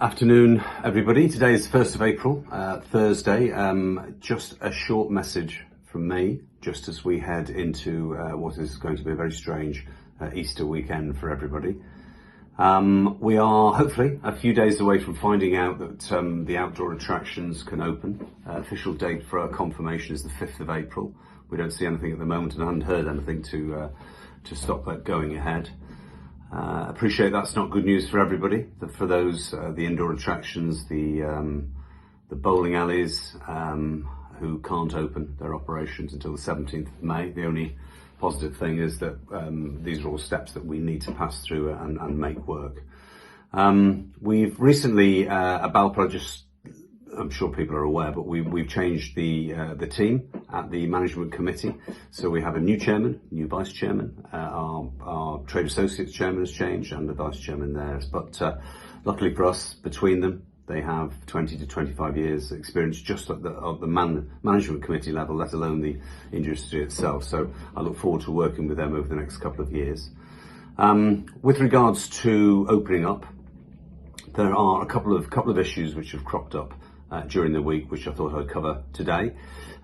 Afternoon, everybody. Today is the 1st of April, Thursday. Just a short message from me, just as we head into what is going to be a very strange Easter weekend for everybody. We are hopefully a few days away from finding out that the outdoor attractions can open. Official date for our confirmation is the 5th of April. We don't see anything at the moment, and I haven't heard anything to stop that going ahead. Appreciate that's not good news for everybody. For those, the indoor attractions, the bowling alleys, who can't open their operations until the 17th of May. The only positive thing is that these are all steps that we need to pass through and make work. We've recently, at BALPPA, I'm sure people are aware, but we've changed the team at the management committee. So we have a new chairman, new vice chairman. Our trade associates chairman has changed, and the vice chairman there. But luckily for us, between them, they have 20 to 25 years experience just at the management committee level, let alone the industry itself. So I look forward to working with them over the next couple of years. With regards to opening up, there are a couple of issues which have cropped up during the week, which I thought I'd cover today.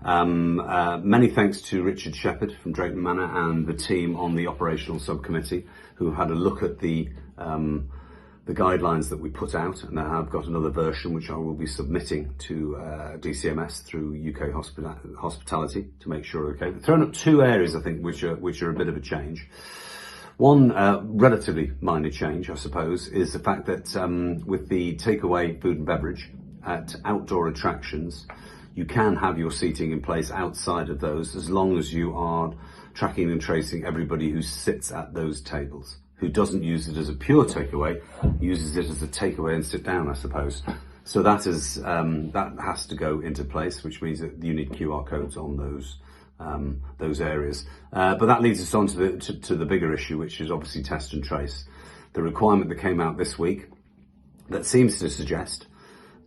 Many thanks to Richard Shepherd from Drayton Manor and the team on the operational subcommittee, who had a look at the guidelines that we put out, and I have got another version which I will be submitting to DCMS through UK Hospitality to make sure okay. I've thrown up two areas I think which are a bit of a change. One relatively minor change, I suppose, is the fact that with the takeaway food and beverage at outdoor attractions, you can have your seating in place outside of those as long as you are tracking and tracing everybody who sits at those tables. Who doesn't use it as a pure takeaway, uses it as a takeaway and sit down, I suppose. So that has to go into place, which means that you need QR codes on those areas. But that leads us on to the bigger issue, which is obviously test and trace. The requirement that came out this week that seems to suggest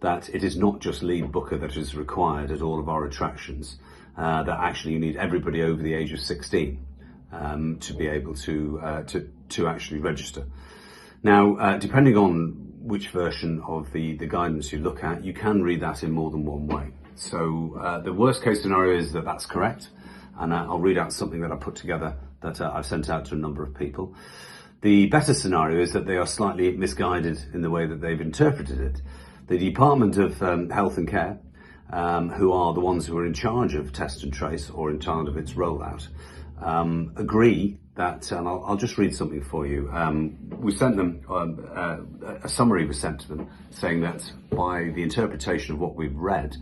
that it is not just lead booker that is required at all of our attractions, that actually you need everybody over the age of 16 to be able to actually register. Now, depending on which version of the guidance you look at, you can read that in more than one way. So the worst case scenario is that that's correct, and I'll read out something that I put together that I've sent out to a number of people. The better scenario is that they are slightly misguided in the way that they've interpreted it. The Department of Health and Care, who are the ones who are in charge of test and trace or in charge of its rollout, agree that, and I'll just read something for you. We sent them, a summary was sent to them saying that by the interpretation of what we've read,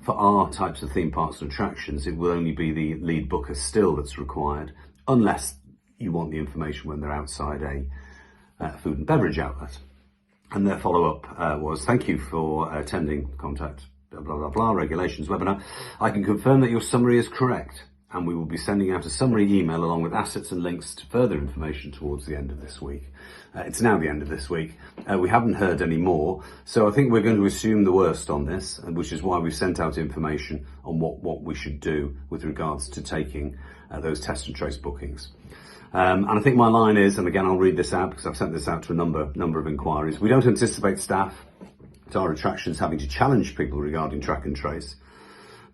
for our types of theme parks and attractions, it will only be the lead booker still that's required, unless you want the information when they're outside a food and beverage outlet. And their follow-up was, thank you for attending contact, blah, blah, blah, regulations webinar. I can confirm that your summary is correct, and we will be sending out a summary email along with assets and links to further information towards the end of this week. It's now the end of this week. We haven't heard any more, so I think we're going to assume the worst on this, which is why we've sent out information on what we should do with regards to taking those test and trace bookings. And I think my line is, and again I'll read this out because I've sent this out to a number of inquiries. We don't anticipate staff at our attractions having to challenge people regarding track and trace,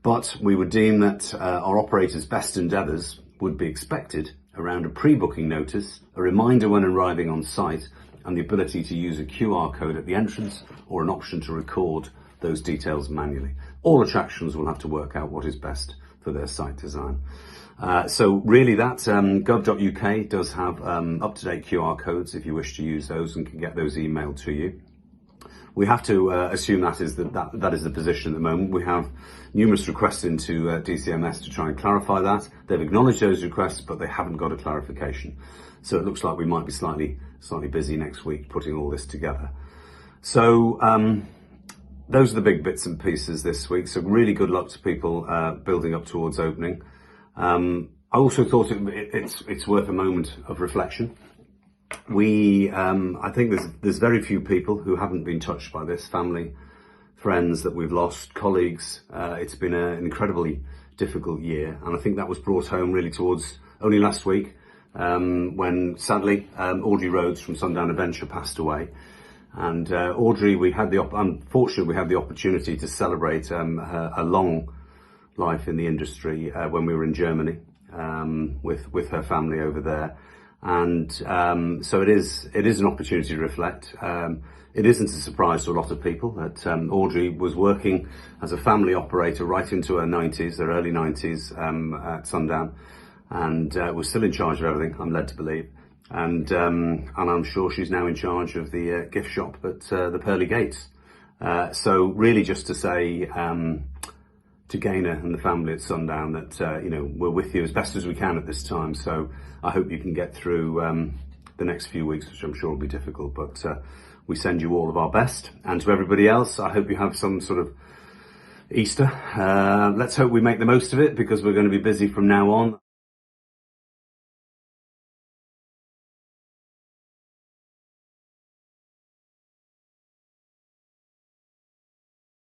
but we would deem that our operators' best endeavours would be expected around a pre-booking notice, a reminder when arriving on site, and the ability to use a QR code at the entrance or an option to record those details manually. All attractions will have to work out what is best for their site design. So really that gov.uk does have up-to-date QR codes if you wish to use those and can get those emailed to you. We have to assume that is the position at the moment. We have numerous requests into DCMS to try and clarify that. They've acknowledged those requests, but they haven't got a clarification. So it looks like we might be slightly busy next week putting all this together. So those are the big bits and pieces this week. So really good luck to people building up towards opening. I also thought it's worth a moment of reflection. I think there's very few people who haven't been touched by this. Family, friends that we've lost, colleagues. It's been an incredibly difficult year, and I think that was brought home really towards only last week when sadly Audrey Rhodes from Sundown Adventure passed away. And Audrey, unfortunately, we had the opportunity to celebrate a long life in the industry when we were in Germany with her family over there. And so it is an opportunity to reflect. It isn't a surprise to a lot of people that Audrey was working as a family operator right into her 90s, her early 90s at Sundown, and was still in charge of everything, I'm led to believe. And I'm sure she's now in charge of the gift shop at the Pearly Gates. So really just to say to Gaynor and the family at Sundown that, we're with you as best as we can at this time. So I hope you can get through the next few weeks, which I'm sure will be difficult, but we send you all of our best. And to everybody else, I hope you have some sort of Easter. Let's hope we make the most of it, because we're going to be busy from now on.